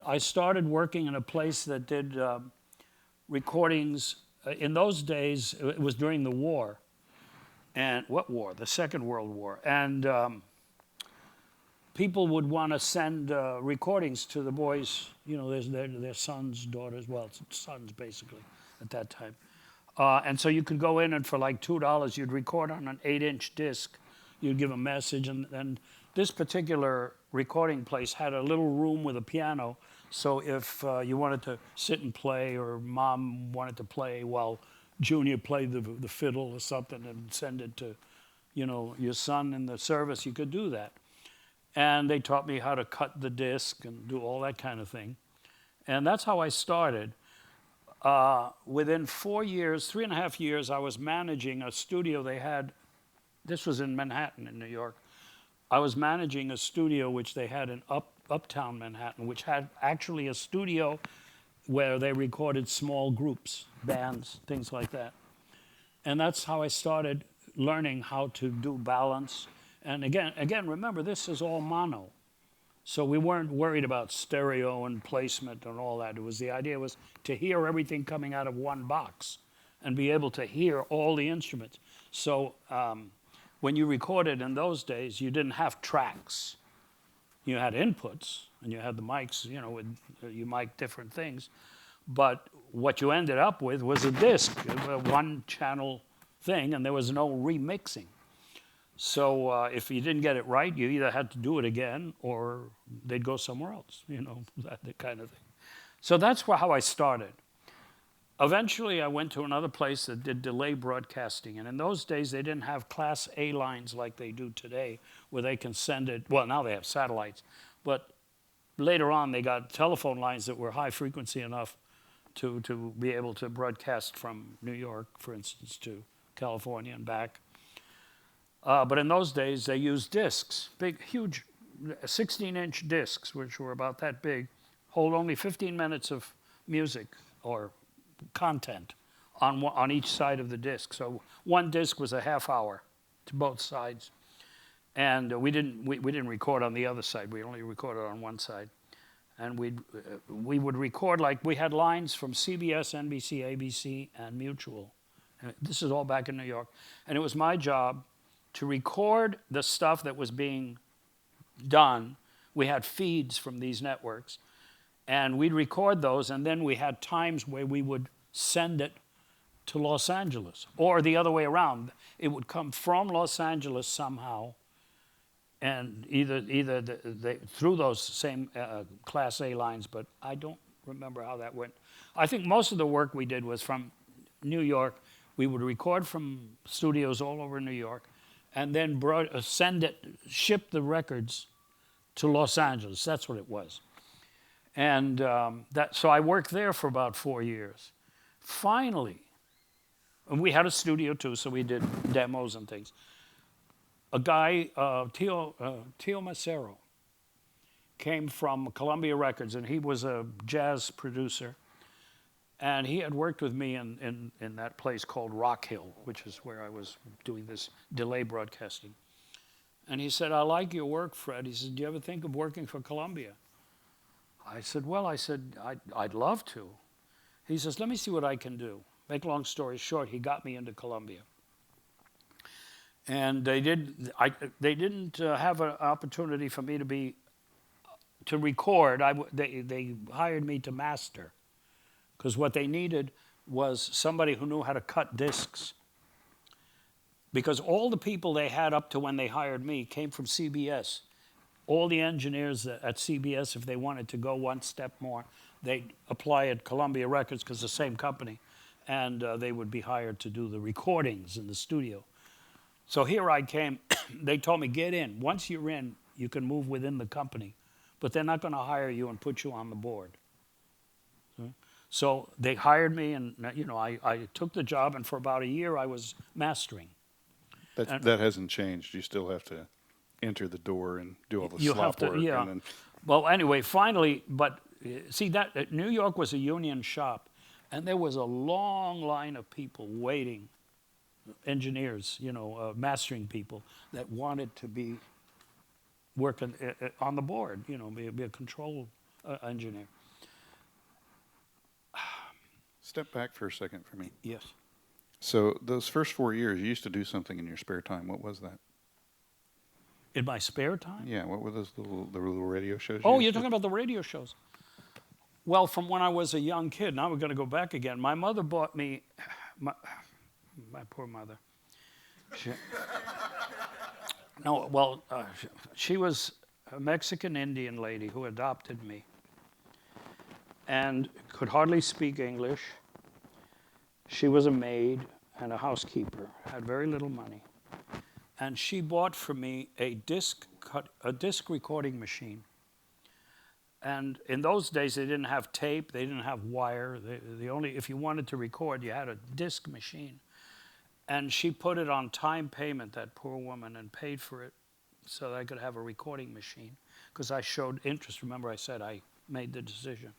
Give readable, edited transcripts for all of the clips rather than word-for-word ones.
I started working in a place that did recordings. In those days, it was during the war. And what war? The Second World War. And people would want to send recordings to the boys, their sons, daughters, well, sons basically at that time. And so you could go in and for like $2, you'd record on an 8-inch disc. You'd give a message. And this particular recording place had a little room with a piano. So if you wanted to sit and play, or mom wanted to play while Junior played the fiddle or something and send it to, your son in the service, you could do that. And they taught me how to cut the disc and do all that kind of thing. And that's how I started. Within 4 years, 3.5 years, I was managing a studio they had. This was in Manhattan, in New York. I was managing a studio which they had in uptown Manhattan, which had actually a studio where they recorded small groups, bands, things like that. And that's how I started learning how to do balance. And again, remember, this is all mono. So we weren't worried about stereo and placement and all that. The idea was to hear everything coming out of one box and be able to hear all the instruments. So when you recorded in those days, you didn't have tracks. You had inputs, and you had the mics, you mic different things. But what you ended up with was a disc, a one-channel thing, and there was no remixing. So if you didn't get it right, you either had to do it again or they'd go somewhere else, that kind of thing. So that's how I started. Eventually, I went to another place that did delay broadcasting. And in those days, they didn't have Class A lines like they do today, where they can send it. Well, now they have satellites. But later on, they got telephone lines that were high frequency enough to be able to broadcast from New York, for instance, to California and back. But in those days, they used discs, big, huge 16-inch discs, which were about that big, hold only 15 minutes of music or content on each side of the disc. So one disc was a half hour to both sides. And we didn't record on the other side. We only recorded on one side. And we would record, like we had lines from CBS, NBC, ABC, and Mutual. And this is all back in New York. And it was my job to record the stuff that was being done. We had feeds from these networks, and we'd record those, and then we had times where we would send it to Los Angeles, or the other way around. It would come from Los Angeles somehow, and either through those same Class A lines, but I don't remember how that went. I think most of the work we did was from New York. We would record from studios all over New York, and then ship the records to Los Angeles. That's what it was. And so I worked there for about 4 years. Finally, and we had a studio too, so we did demos and things. A guy, Tio Macero, came from Columbia Records, and he was a jazz producer. And he had worked with me in that place called Rock Hill, which is where I was doing this delay broadcasting. And he said, "I like your work, Fred." He said, "Do you ever think of working for Columbia?" I said, "Well," I'd love to. He says, "Let me see what I can do." Make long story short, he got me into Columbia. And they didn't have an opportunity for me to record. They hired me to master, because what they needed was somebody who knew how to cut discs. Because all the people they had up to when they hired me came from CBS. All the engineers at CBS, if they wanted to go one step more, they'd apply at Columbia Records, because the same company, and they would be hired to do the recordings in the studio. So here I came. They told me, "Get in. Once you're in, you can move within the company, but they're not going to hire you and put you on the board." So they hired me, and I took the job, and for about a year I was mastering. That hasn't changed. You still have to enter the door and do all the slop work. Yeah. And then... Well, anyway, finally, but see, that New York was a union shop, and there was a long line of people waiting, engineers, mastering people that wanted to be working on the board, be a control engineer. Step back for a second for me. Yes. So those first 4 years, you used to do something in your spare time. What was that? In my spare time? Yeah, what were those the little radio shows? Oh, used you're to do? talking about the radio shows. Well, from when I was a young kid, now we're going to go back again. My mother bought me, my poor mother. She was a Mexican Indian lady who adopted me and could hardly speak English. She was a maid and a housekeeper, had very little money. And she bought for me a disc recording machine. And in those days, they didn't have tape, they didn't have wire. If you wanted to record, you had a disc machine. And she put it on time payment, that poor woman, and paid for it so that I could have a recording machine. Because I showed interest. Remember, I said I made the decision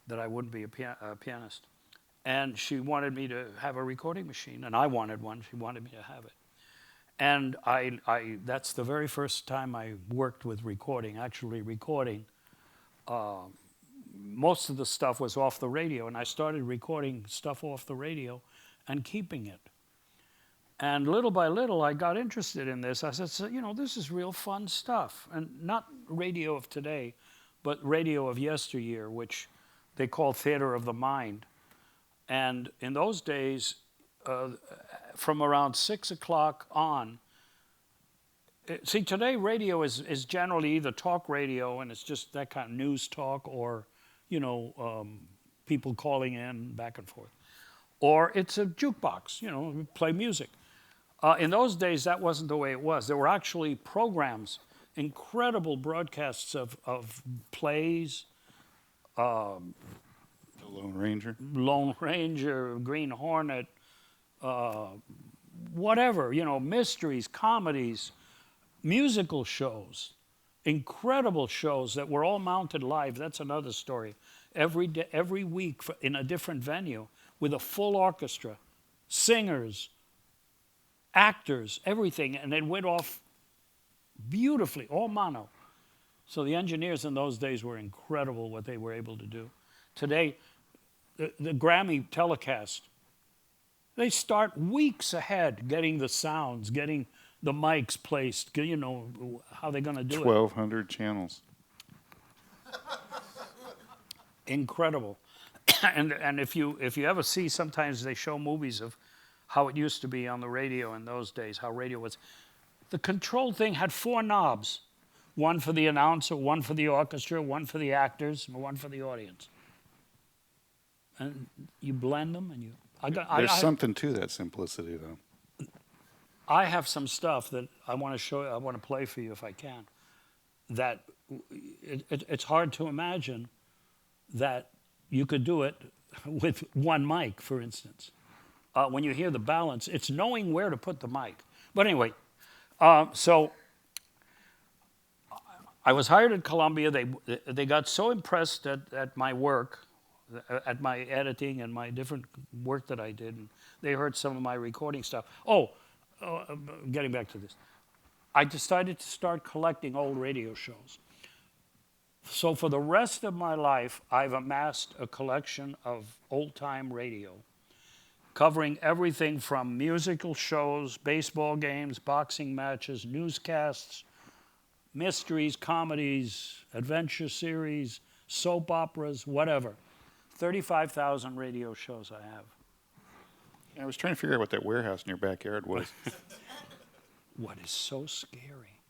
that I wouldn't be a pianist. And she wanted me to have a recording machine, and I wanted one. She wanted me to have it. And that's the very first time I worked with recording, actually recording. Most of the stuff was off the radio, and I started recording stuff off the radio and keeping it. And little by little, I got interested in this. I said, this is real fun stuff. And not radio of today, but radio of yesteryear, which they call theater of the mind. And in those days, from around 6 o'clock on, see, today radio is generally either talk radio, and it's just that kind of news talk, or, people calling in back and forth. Or it's a jukebox, play music. In those days, that wasn't the way it was. There were actually programs, incredible broadcasts of plays, The Lone Ranger. Lone Ranger, Green Hornet, whatever, mysteries, comedies, musical shows, incredible shows that were all mounted live. That's another story. Every week in a different venue with a full orchestra, singers, actors, everything, and it went off beautifully, all mono. So the engineers in those days were incredible what they were able to do. Today, the Grammy telecast, they start weeks ahead getting the sounds, getting the mics placed, how they're going to do 1,200 channels. Incredible. and if you ever see, sometimes they show movies of how it used to be on the radio in those days, how radio was. The control thing had 4 knobs. One for the announcer, one for the orchestra, one for the actors, and one for the audience. And you blend them, and you... There's something to that simplicity, though. I have some stuff that I want to show you, I want to play for you if I can, that it's hard to imagine that you could do it with one mic, for instance. When you hear the balance, it's knowing where to put the mic. But anyway, so I was hired at Columbia. They got so impressed at my work, at my editing and my different work that I did, and they heard some of my recording stuff. Getting back to this, I decided to start collecting old radio shows. So for the rest of my life, I've amassed a collection of old-time radio, covering everything from musical shows, baseball games, boxing matches, newscasts, mysteries, comedies, adventure series, soap operas, whatever. 35,000 radio shows I have. I was trying to figure out what that warehouse in your backyard was. What is so scary?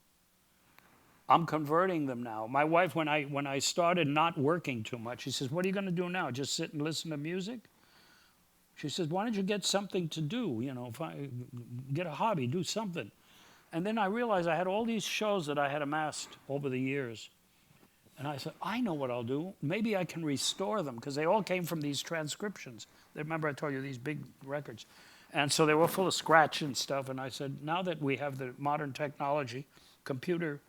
I'm converting them now. My wife, when I started not working too much, she says, "What are you going to do now? Just sit and listen to music?" She says, "Why don't you get something to do? Get a hobby, do something." And then I realized I had all these shows that I had amassed over the years. And I said, I know what I'll do. Maybe I can restore them, because they all came from these transcriptions. Remember I told you these big records. And so they were full of scratch and stuff. And I said, now that we have the modern technology, computer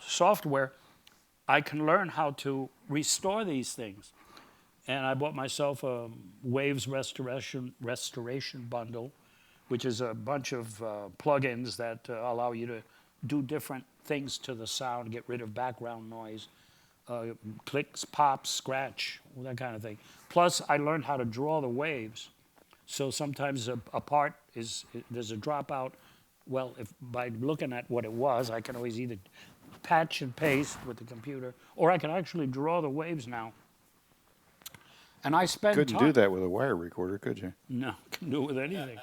software, I can learn how to restore these things. And I bought myself a Waves restoration bundle, which is a bunch of plugins that allow you to do different things to the sound, get rid of background noise, clicks, pops, scratch, that kind of thing. Plus, I learned how to draw the waves. So sometimes a part there's a dropout. Well, if by looking at what it was, I can always either patch and paste with the computer, or I can actually draw the waves now. And I spend Couldn't time. do that with a wire recorder, could you? No, can do it with anything.